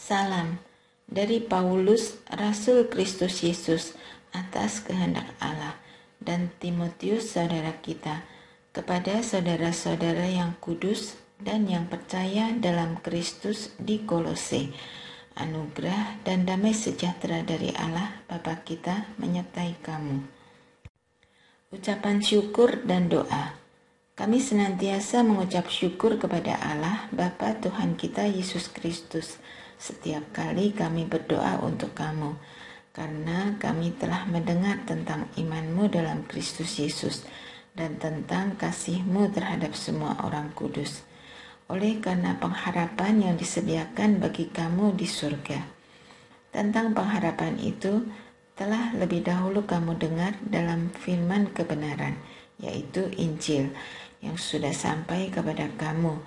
Salam dari Paulus, Rasul Kristus Yesus atas kehendak Allah, dan Timotius saudara kita, kepada saudara-saudara yang kudus dan yang percaya dalam Kristus di Kolose. Anugerah dan damai sejahtera dari Allah Bapa kita menyertai kamu. Ucapan syukur dan doa. Kami senantiasa mengucap syukur kepada Allah Bapa Tuhan kita Yesus Kristus setiap kali kami berdoa untuk kamu, karena kami telah mendengar tentang iman-Mu dalam Kristus Yesus dan tentang kasih-Mu terhadap semua orang kudus, oleh karena pengharapan yang disediakan bagi kamu di surga. Tentang pengharapan itu telah lebih dahulu kamu dengar dalam firman kebenaran, yaitu Injil, yang sudah sampai kepada kamu.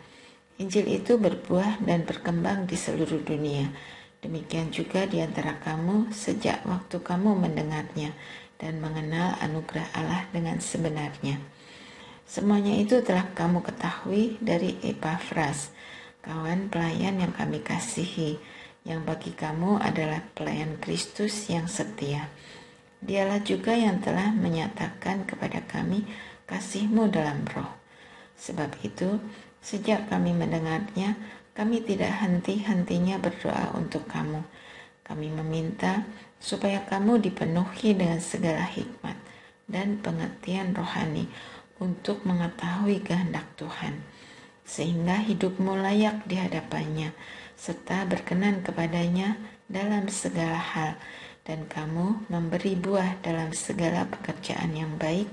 Injil itu berbuah dan berkembang di seluruh dunia. Demikian juga di antara kamu sejak waktu kamu mendengarnya dan mengenal anugerah Allah dengan sebenarnya. Semuanya itu telah kamu ketahui dari Epafras, kawan pelayan yang kami kasihi, yang bagi kamu adalah pelayan Kristus yang setia. Dialah juga yang telah menyatakan kepada kami kasih-Mu dalam roh. Sebab itu, sejak kami mendengarnya, kami tidak henti-hentinya berdoa untuk kamu. Kami meminta supaya kamu dipenuhi dengan segala hikmat dan pengertian rohani untuk mengetahui kehendak Tuhan, sehingga hidupmu layak di hadapannya, serta berkenan kepadanya dalam segala hal, dan kamu memberi buah dalam segala pekerjaan yang baik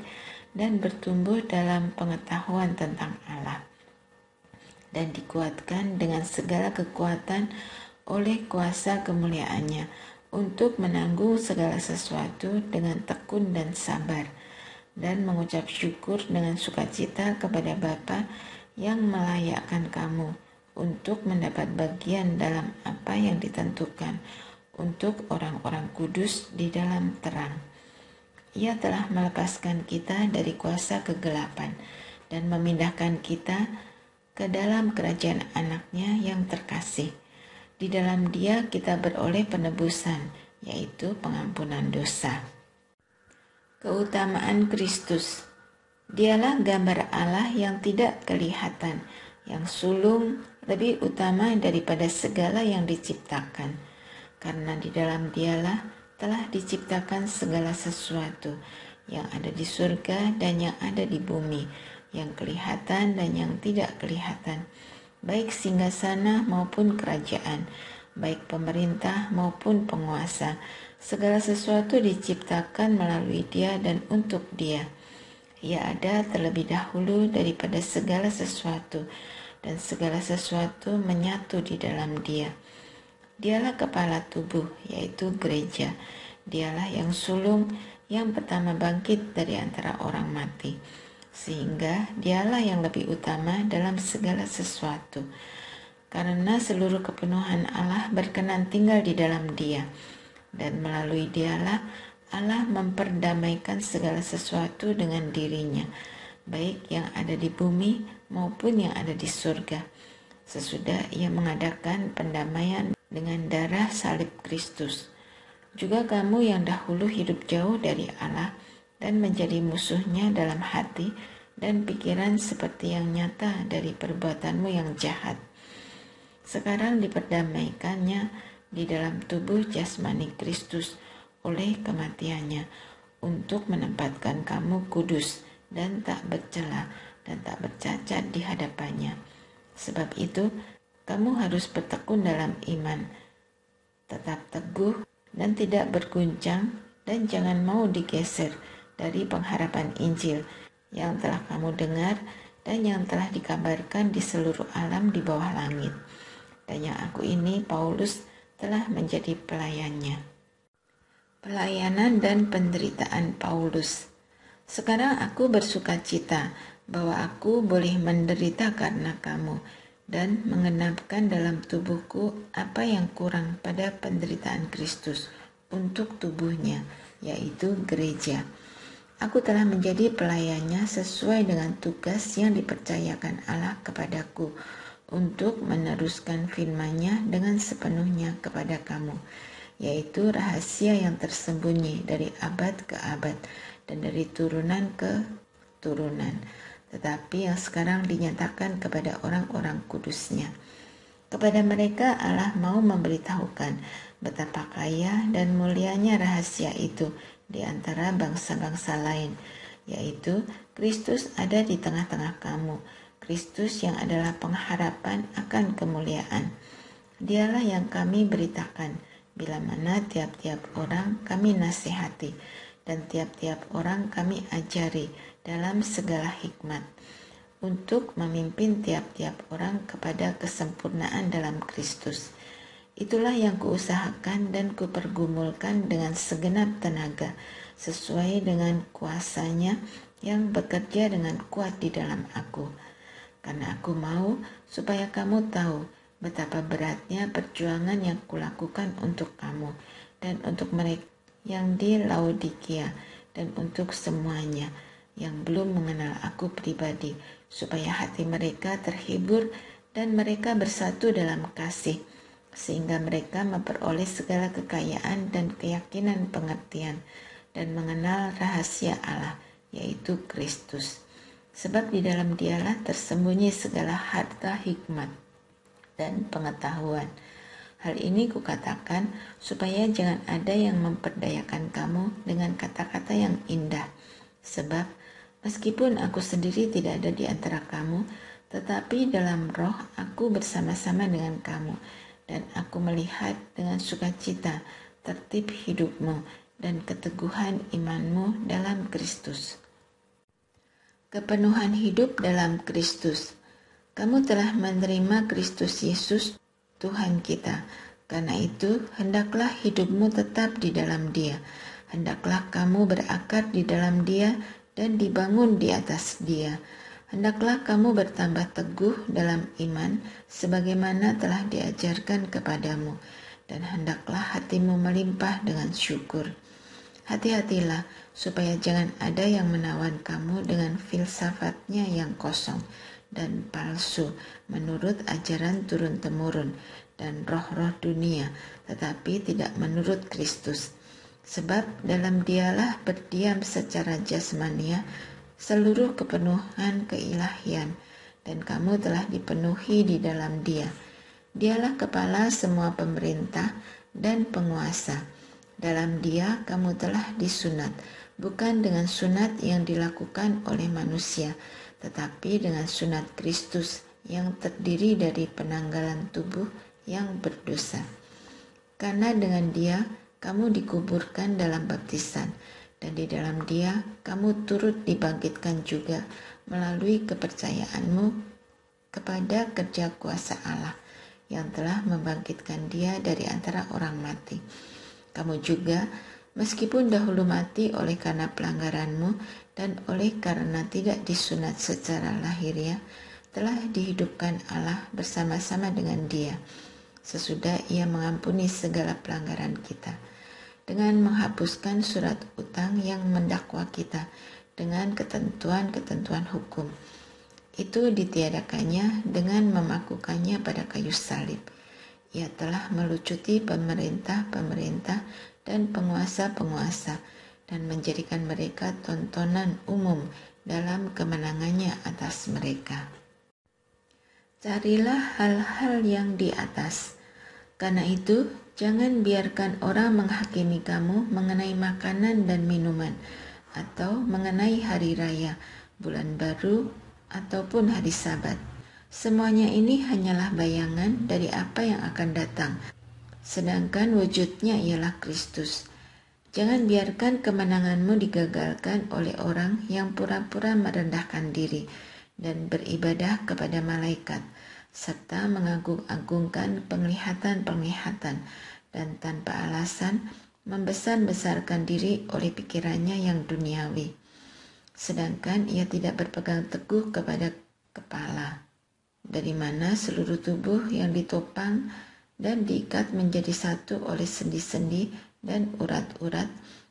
dan bertumbuh dalam pengetahuan tentang Allah, dan dikuatkan dengan segala kekuatan oleh kuasa kemuliaannya untuk menanggung segala sesuatu dengan tekun dan sabar, dan mengucap syukur dengan sukacita kepada Bapa yang melayakkan kamu untuk mendapat bagian dalam apa yang ditentukan untuk orang-orang kudus di dalam terang. Ia telah melepaskan kita dari kuasa kegelapan dan memindahkan kita ke dalam kerajaan anaknya yang terkasih. Di dalam Dia kita beroleh penebusan, yaitu pengampunan dosa. Keutamaan Kristus. Dialah gambar Allah yang tidak kelihatan, yang sulung lebih utama daripada segala yang diciptakan. Karena di dalam Dialah telah diciptakan segala sesuatu yang ada di surga dan yang ada di bumi, yang kelihatan dan yang tidak kelihatan, baik singgasana maupun kerajaan, baik pemerintah maupun penguasa. Segala sesuatu diciptakan melalui Dia dan untuk Dia. Ia ada terlebih dahulu daripada segala sesuatu, dan segala sesuatu menyatu di dalam Dia. Dialah kepala tubuh, yaitu gereja. Dialah yang sulung yang pertama bangkit dari antara orang mati, sehingga Dialah yang lebih utama dalam segala sesuatu. Karena seluruh kepenuhan Allah berkenan tinggal di dalam Dia, dan melalui Dialah Allah memperdamaikan segala sesuatu dengan dirinya, baik yang ada di bumi maupun yang ada di surga, sesudah Ia mengadakan pendamaian dengan darah salib Kristus. Juga kamu yang dahulu hidup jauh dari Allah dan menjadi musuhnya dalam hati dan pikiran seperti yang nyata dari perbuatanmu yang jahat, sekarang diperdamaikannya di dalam tubuh jasmani Kristus oleh kematiannya, untuk menempatkan kamu kudus dan tak bercela dan tak bercacat di hadapannya. Sebab itu, kamu harus bertekun dalam iman, tetap teguh dan tidak berguncang, dan jangan mau digeser dari pengharapan Injil yang telah kamu dengar dan yang telah dikabarkan di seluruh alam di bawah langit, dan yang aku ini, Paulus, telah menjadi pelayannya. Pelayanan dan penderitaan Paulus. Sekarang aku bersukacita bahwa aku boleh menderita karena kamu, dan mengenapkan dalam tubuhku apa yang kurang pada penderitaan Kristus untuk tubuhnya, yaitu gereja. Aku telah menjadi pelayannya sesuai dengan tugas yang dipercayakan Allah kepadaku untuk meneruskan firman-Nya dengan sepenuhnya kepada kamu, yaitu rahasia yang tersembunyi dari abad ke abad dan dari turunan ke turunan, tetapi yang sekarang dinyatakan kepada orang-orang kudus-Nya. Kepada mereka Allah mau memberitahukan betapa kaya dan mulianya rahasia itu di antara bangsa-bangsa lain, yaitu Kristus ada di tengah-tengah kamu, Kristus yang adalah pengharapan akan kemuliaan. Dialah yang kami beritakan, bila mana tiap-tiap orang kami nasihati, dan tiap-tiap orang kami ajari dalam segala hikmat, untuk memimpin tiap-tiap orang kepada kesempurnaan dalam Kristus. Itulah yang kuusahakan dan kupergumulkan dengan segenap tenaga, sesuai dengan kuasa-Nya yang bekerja dengan kuat di dalam aku. Karena aku mau supaya kamu tahu betapa beratnya perjuangan yang kulakukan untuk kamu, dan untuk mereka yang di Laodikia, dan untuk semuanya yang belum mengenal aku pribadi, supaya hati mereka terhibur dan mereka bersatu dalam kasih, sehingga mereka memperoleh segala kekayaan dan keyakinan pengertian dan mengenal rahasia Allah, yaitu Kristus. Sebab di dalam Dialah tersembunyi segala harta hikmat dan pengetahuan. Hal ini kukatakan supaya jangan ada yang memperdayakan kamu dengan kata-kata yang indah. Sebab meskipun aku sendiri tidak ada di antara kamu, tetapi dalam roh aku bersama-sama dengan kamu, dan aku melihat dengan sukacita tertib hidupmu dan keteguhan imanmu dalam Kristus. Kepenuhan hidup dalam Kristus. Kamu telah menerima Kristus Yesus, Tuhan kita. Karena itu, hendaklah hidupmu tetap di dalam Dia. Hendaklah kamu berakar di dalam Dia dan dibangun di atas Dia. Hendaklah kamu bertambah teguh dalam iman, sebagaimana telah diajarkan kepadamu. Dan hendaklah hatimu melimpah dengan syukur. Hati-hatilah supaya jangan ada yang menawan kamu dengan filsafatnya yang kosong dan palsu menurut ajaran turun-temurun dan roh-roh dunia, tetapi tidak menurut Kristus. Sebab dalam Dialah berdiam secara jasmania seluruh kepenuhan keilahian, dan kamu telah dipenuhi di dalam Dia. Dialah kepala semua pemerintah dan penguasa. Dalam Dia kamu telah disunat, bukan dengan sunat yang dilakukan oleh manusia, tetapi dengan sunat Kristus yang terdiri dari penanggalan tubuh yang berdosa. Karena dengan Dia kamu dikuburkan dalam baptisan, dan di dalam Dia kamu turut dibangkitkan juga melalui kepercayaanmu kepada kerja kuasa Allah yang telah membangkitkan Dia dari antara orang mati. Kamu juga, meskipun dahulu mati oleh karena pelanggaranmu dan oleh karena tidak disunat secara lahiriah, telah dihidupkan Allah bersama-sama dengan Dia, sesudah Ia mengampuni segala pelanggaran kita, dengan menghapuskan surat utang yang mendakwa kita dengan ketentuan-ketentuan hukum. Itu ditiadakannya dengan memakukannya pada kayu salib. Ia telah melucuti pemerintah-pemerintah dan penguasa-penguasa dan menjadikan mereka tontonan umum dalam kemenangannya atas mereka. Carilah hal-hal yang di atas. Karena itu, jangan biarkan orang menghakimi kamu mengenai makanan dan minuman, atau mengenai hari raya, bulan baru, ataupun hari Sabat. Semuanya ini hanyalah bayangan dari apa yang akan datang, sedangkan wujudnya ialah Kristus. Jangan biarkan kemenanganmu digagalkan oleh orang yang pura-pura merendahkan diri dan beribadah kepada malaikat, serta mengagung-agungkan penglihatan-penglihatan, dan tanpa alasan membesar-besarkan diri oleh pikirannya yang duniawi. Sedangkan ia tidak berpegang teguh kepada kepala, dari mana seluruh tubuh yang ditopang dan diikat menjadi satu oleh sendi-sendi dan urat-urat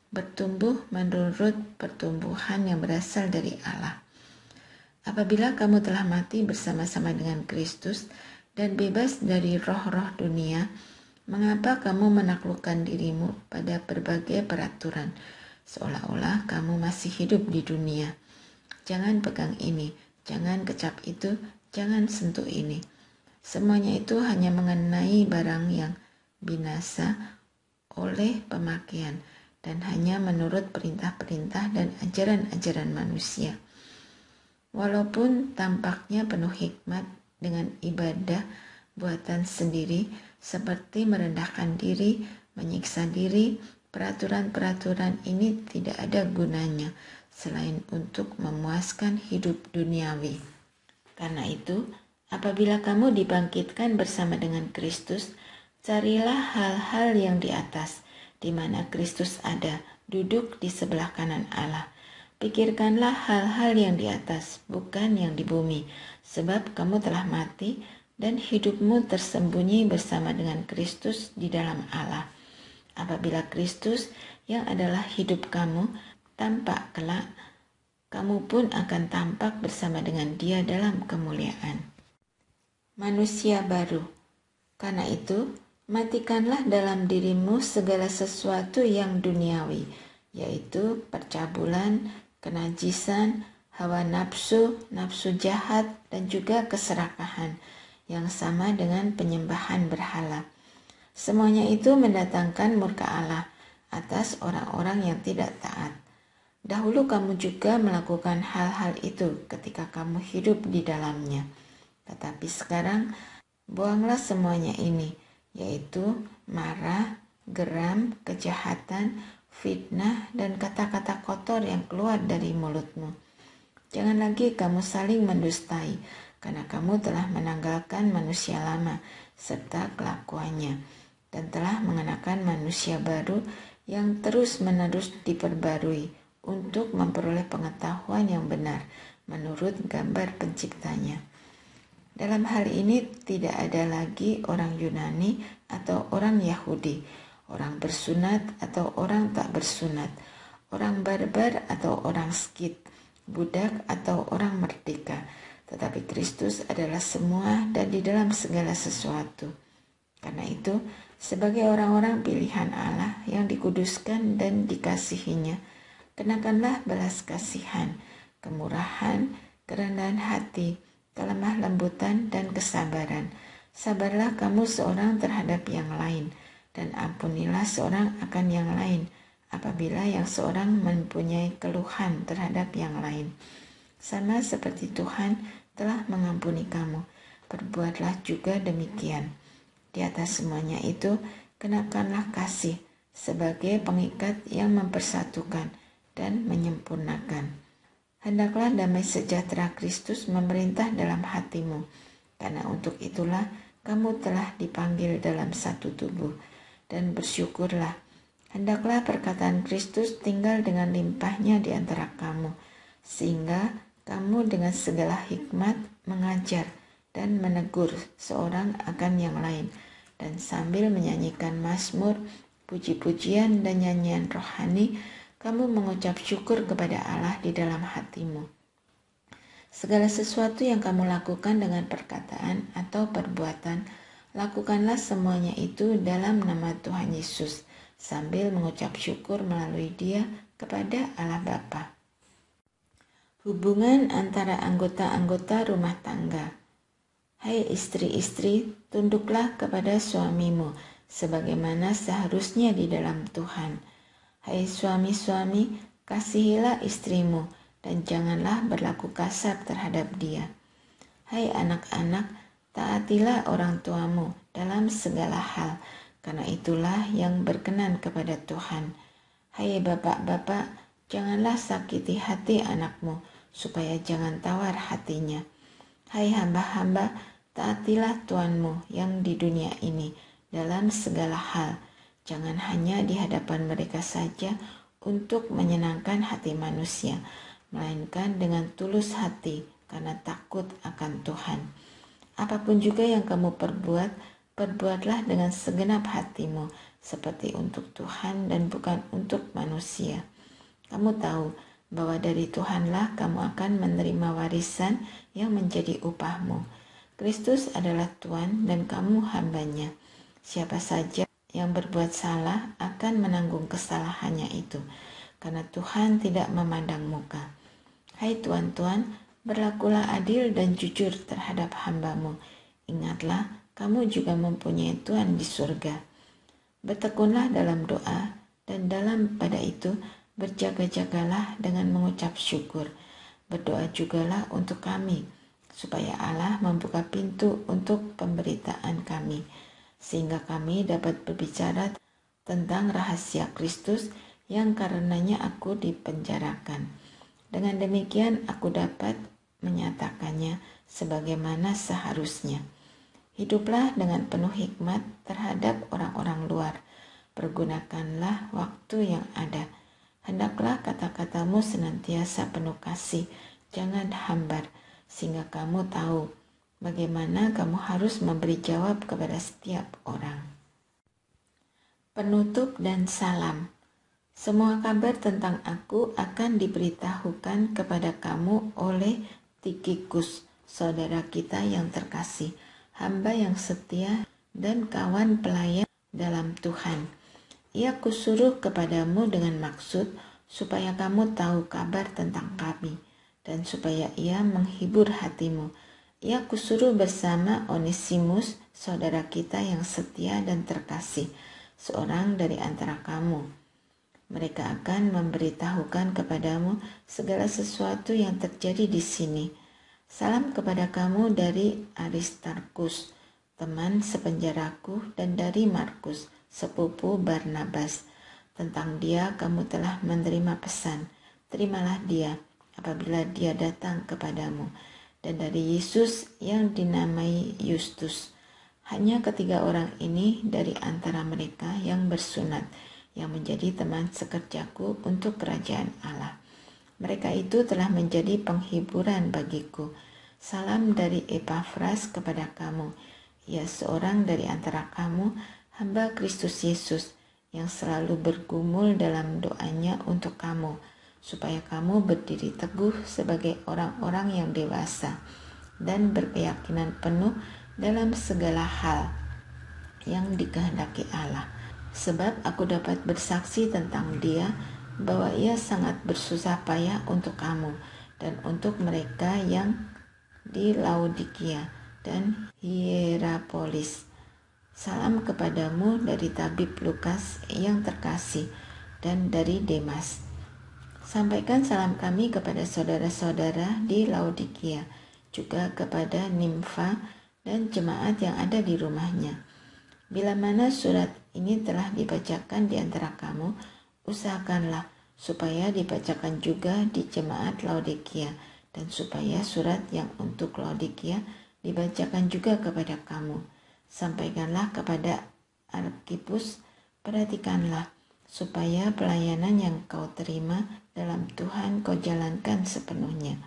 bertumbuh menurut pertumbuhan yang berasal dari Allah. Apabila kamu telah mati bersama-sama dengan Kristus dan bebas dari roh-roh dunia, mengapa kamu menaklukkan dirimu pada berbagai peraturan, seolah-olah kamu masih hidup di dunia? Jangan pegang ini, jangan kecap itu, jangan sentuh ini. Semuanya itu hanya mengenai barang yang binasa oleh pemakaian dan hanya menurut perintah-perintah dan ajaran-ajaran manusia. Walaupun tampaknya penuh hikmat dengan ibadah buatan sendiri seperti merendahkan diri, menyiksa diri, peraturan-peraturan ini tidak ada gunanya selain untuk memuaskan hidup duniawi. Karena itu, apabila kamu dibangkitkan bersama dengan Kristus, carilah hal-hal yang di atas, di mana Kristus ada, duduk di sebelah kanan Allah. Pikirkanlah hal-hal yang di atas, bukan yang di bumi, sebab kamu telah mati dan hidupmu tersembunyi bersama dengan Kristus di dalam Allah. Apabila Kristus yang adalah hidup kamu tampak kelak, kamu pun akan tampak bersama dengan Dia dalam kemuliaan. Manusia baru. Karena itu, matikanlah dalam dirimu segala sesuatu yang duniawi, yaitu percabulan, kenajisan, hawa nafsu, nafsu jahat, dan juga keserakahan, yang sama dengan penyembahan berhala. Semuanya itu mendatangkan murka Allah atas orang-orang yang tidak taat. Dahulu kamu juga melakukan hal-hal itu ketika kamu hidup di dalamnya. Tetapi sekarang, buanglah semuanya ini, yaitu marah, geram, kejahatan, fitnah, dan kata-kata kotor yang keluar dari mulutmu. Jangan lagi kamu saling mendustai, karena kamu telah menanggalkan manusia lama serta kelakuannya, dan telah mengenakan manusia baru yang terus-menerus diperbarui untuk memperoleh pengetahuan yang benar menurut gambar penciptanya. Dalam hal ini tidak ada lagi orang Yunani atau orang Yahudi, orang bersunat atau orang tak bersunat, orang barbar atau orang skit, budak atau orang merdeka. Tetapi Kristus adalah semua dan di dalam segala sesuatu. Karena itu, sebagai orang-orang pilihan Allah yang dikuduskan dan dikasihinya, kenakanlah belas kasihan, kemurahan, kerendahan hati, kelemah lembutan, dan kesabaran. Sabarlah kamu seorang terhadap yang lain, dan ampunilah seorang akan yang lain, apabila yang seorang mempunyai keluhan terhadap yang lain. Sama seperti Tuhan telah mengampuni kamu, perbuatlah juga demikian. Di atas semuanya itu, kenakanlah kasih sebagai pengikat yang mempersatukan dan menyempurnakan. Hendaklah damai sejahtera Kristus memerintah dalam hatimu, karena untuk itulah kamu telah dipanggil dalam satu tubuh, dan bersyukurlah. Hendaklah perkataan Kristus tinggal dengan limpahnya di antara kamu, sehingga kamu dengan segala hikmat mengajar dan menegur seorang akan yang lain, dan sambil menyanyikan mazmur, puji-pujian, dan nyanyian rohani, kamu mengucap syukur kepada Allah di dalam hatimu. Segala sesuatu yang kamu lakukan dengan perkataan atau perbuatan, lakukanlah semuanya itu dalam nama Tuhan Yesus, sambil mengucap syukur melalui Dia kepada Allah Bapa. Hubungan antara anggota-anggota rumah tangga. Hai istri-istri, tunduklah kepada suamimu, sebagaimana seharusnya di dalam Tuhan. Hai suami-suami, kasihilah istrimu, dan janganlah berlaku kasar terhadap dia. Hai anak-anak, taatilah orang tuamu dalam segala hal, karena itulah yang berkenan kepada Tuhan. Hai bapak-bapak, janganlah sakiti hati anakmu, supaya jangan tawar hatinya. Hai hamba-hamba, taatilah tuanmu yang di dunia ini dalam segala hal, jangan hanya di hadapan mereka saja untuk menyenangkan hati manusia, melainkan dengan tulus hati karena takut akan Tuhan. Apapun juga yang kamu perbuat, perbuatlah dengan segenap hatimu, seperti untuk Tuhan dan bukan untuk manusia. Kamu tahu bahwa dari Tuhanlah kamu akan menerima warisan yang menjadi upahmu. Kristus adalah Tuhan dan kamu hambanya. Siapa saja yang berbuat salah akan menanggung kesalahannya itu, karena Tuhan tidak memandang muka. Hai tuan-tuan, berlakulah adil dan jujur terhadap hambamu. Ingatlah, kamu juga mempunyai Tuhan di surga. Bertekunlah dalam doa, dan pada itu berjaga-jagalah dengan mengucap syukur. Berdoa jugalah untuk kami, supaya Allah membuka pintu untuk pemberitaan kami, sehingga kami dapat berbicara tentang rahasia Kristus yang karenanya aku dipenjarakan. Dengan demikian aku dapat menyatakannya sebagaimana seharusnya. Hiduplah dengan penuh hikmat terhadap orang-orang luar. Pergunakanlah waktu yang ada. Hendaklah kata-katamu senantiasa penuh kasih, jangan hambar, sehingga kamu tahu bagaimana kamu harus memberi jawab kepada setiap orang. Penutup dan salam. Semua kabar tentang aku akan diberitahukan kepada kamu oleh Tikhikus, saudara kita yang terkasih, hamba yang setia dan kawan pelayan dalam Tuhan. Ia kusuruh kepadamu dengan maksud supaya kamu tahu kabar tentang kami dan supaya ia menghibur hatimu. Ia kusuruh bersama Onesimus, saudara kita yang setia dan terkasih, seorang dari antara kamu. Mereka akan memberitahukan kepadamu segala sesuatu yang terjadi di sini. Salam kepada kamu dari Aristarkus, teman sepenjaraku, dan dari Markus, sepupu Barnabas. Tentang dia kamu telah menerima pesan. Terimalah dia apabila dia datang kepadamu. Dan dari Yesus yang dinamai Justus. Hanya ketiga orang ini dari antara mereka yang bersunat, yang menjadi teman sekerjaku untuk kerajaan Allah. Mereka itu telah menjadi penghiburan bagiku. Salam dari Epafras kepada kamu. Ia seorang dari antara kamu, hamba Kristus Yesus, yang selalu bergumul dalam doanya untuk kamu, supaya kamu berdiri teguh sebagai orang-orang yang dewasa dan berkeyakinan penuh dalam segala hal yang dikehendaki Allah. Sebab aku dapat bersaksi tentang dia bahwa ia sangat bersusah payah untuk kamu dan untuk mereka yang di Laodikia dan Hierapolis. Salam kepadamu dari tabib Lukas yang terkasih dan dari Demas. Sampaikan salam kami kepada saudara-saudara di Laodikia, juga kepada Nimfa dan jemaat yang ada di rumahnya. Bila mana surat ini telah dibacakan di antara kamu, usahakanlah supaya dibacakan juga di jemaat Laodikia, dan supaya surat yang untuk Laodikia dibacakan juga kepada kamu. Sampaikanlah kepada Arkhipus, perhatikanlah supaya pelayanan yang kau terima dalam Tuhan kau jalankan sepenuhnya.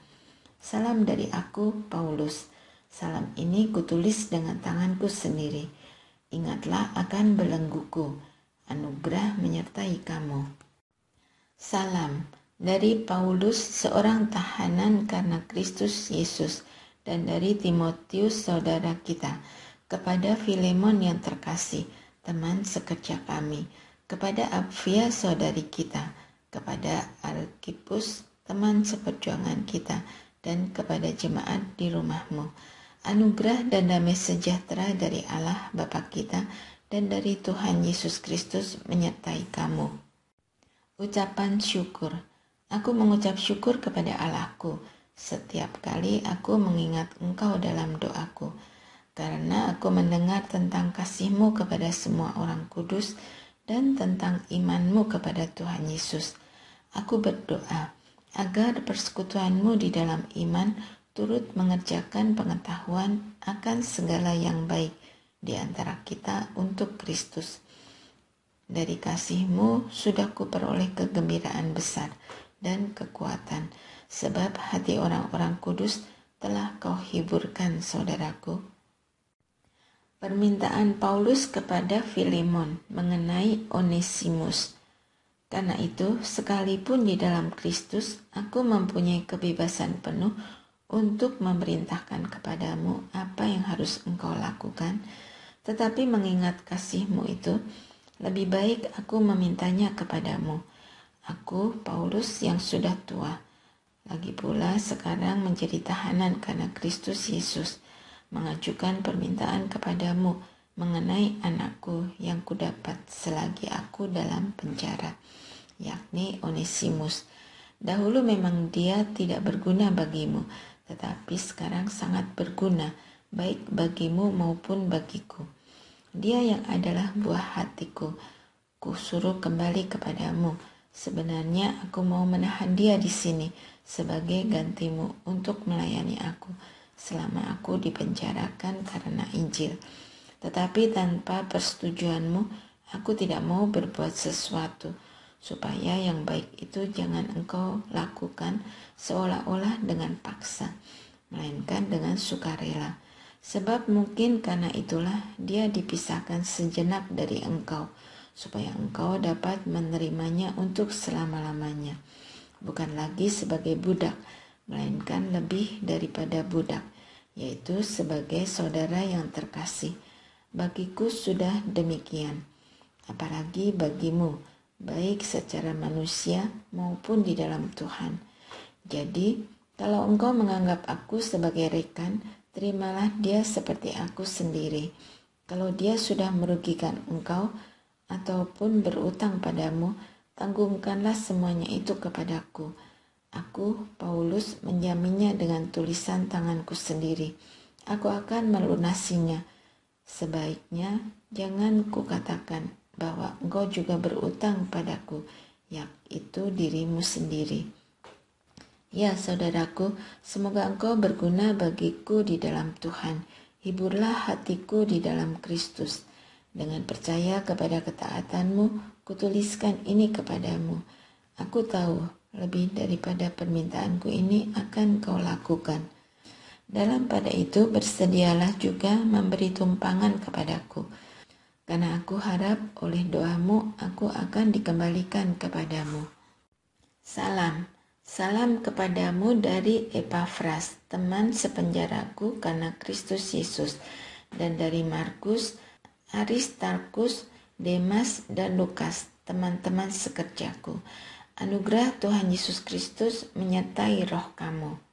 Salam dari aku, Paulus. Salam ini kutulis dengan tanganku sendiri. Ingatlah akan belengguku. Anugerah menyertai kamu. Salam dari Paulus, seorang tahanan karena Kristus Yesus, dan dari Timotius, saudara kita, kepada Filemon yang terkasih, teman sekerja kami, kepada Apfia, saudari kita, kepada Arkhipus, teman seperjuangan kita, dan kepada jemaat di rumahmu. Anugerah dan damai sejahtera dari Allah Bapa kita dan dari Tuhan Yesus Kristus menyertai kamu. Ucapan syukur. Aku mengucap syukur kepada Allahku setiap kali aku mengingat Engkau dalam doaku, karena aku mendengar tentang kasih-Mu kepada semua orang kudus dan tentang iman-Mu kepada Tuhan Yesus. Aku berdoa agar persekutuan-Mu di dalam iman turut mengerjakan pengetahuan akan segala yang baik di antara kita untuk Kristus. Dari kasih-Mu sudah kuperoleh kegembiraan besar dan kekuatan, sebab hati orang-orang kudus telah Kau hiburkan, saudaraku. Permintaan Paulus kepada Filemon mengenai Onesimus. Karena itu, sekalipun di dalam Kristus, aku mempunyai kebebasan penuh untuk memerintahkan kepadamu apa yang harus engkau lakukan, tetapi mengingat kasih-Mu itu, lebih baik aku memintanya kepadamu. Aku, Paulus yang sudah tua, lagi pula sekarang menjadi tahanan karena Kristus Yesus, mengajukan permintaan kepadamu mengenai anakku yang kudapat selagi aku dalam penjara, yakni Onesimus. Dahulu memang dia tidak berguna bagimu, tetapi sekarang sangat berguna, baik bagimu maupun bagiku. Dia yang adalah buah hatiku, kusuruh kembali kepadamu. Sebenarnya aku mau menahan dia di sini sebagai gantimu untuk melayani aku selama aku dipenjarakan karena Injil. Tetapi tanpa persetujuanmu, aku tidak mau berbuat sesuatu, supaya yang baik itu jangan engkau lakukan seolah-olah dengan paksa, melainkan dengan sukarela. Sebab mungkin karena itulah dia dipisahkan sejenak dari engkau, supaya engkau dapat menerimanya untuk selama-lamanya. Bukan lagi sebagai budak, melainkan lebih daripada budak, yaitu sebagai saudara yang terkasih. Bagiku sudah demikian, apalagi bagimu, baik secara manusia maupun di dalam Tuhan. Jadi, kalau engkau menganggap aku sebagai rekan, terimalah dia seperti aku sendiri. Kalau dia sudah merugikan engkau ataupun berutang padamu, tanggungkanlah semuanya itu kepadaku. Aku, Paulus, menjaminnya dengan tulisan tanganku sendiri. Aku akan melunasinya. Sebaiknya jangan kukatakan bahwa engkau juga berutang padaku, yaitu dirimu sendiri. Ya saudaraku, semoga engkau berguna bagiku di dalam Tuhan. Hiburlah hatiku di dalam Kristus. Dengan percaya kepada ketaatanmu, kutuliskan ini kepadamu. Aku tahu lebih daripada permintaanku ini akan kau lakukan. Dalam pada itu bersedialah juga memberi tumpangan kepadaku, karena aku harap oleh doamu aku akan dikembalikan kepadamu. Salam kepadamu dari Epafras, teman sepenjaraku karena Kristus Yesus, dan dari Markus, Aristarkus, Demas, dan Lukas, teman-teman sekerjaku. Anugerah Tuhan Yesus Kristus menyertai roh kamu.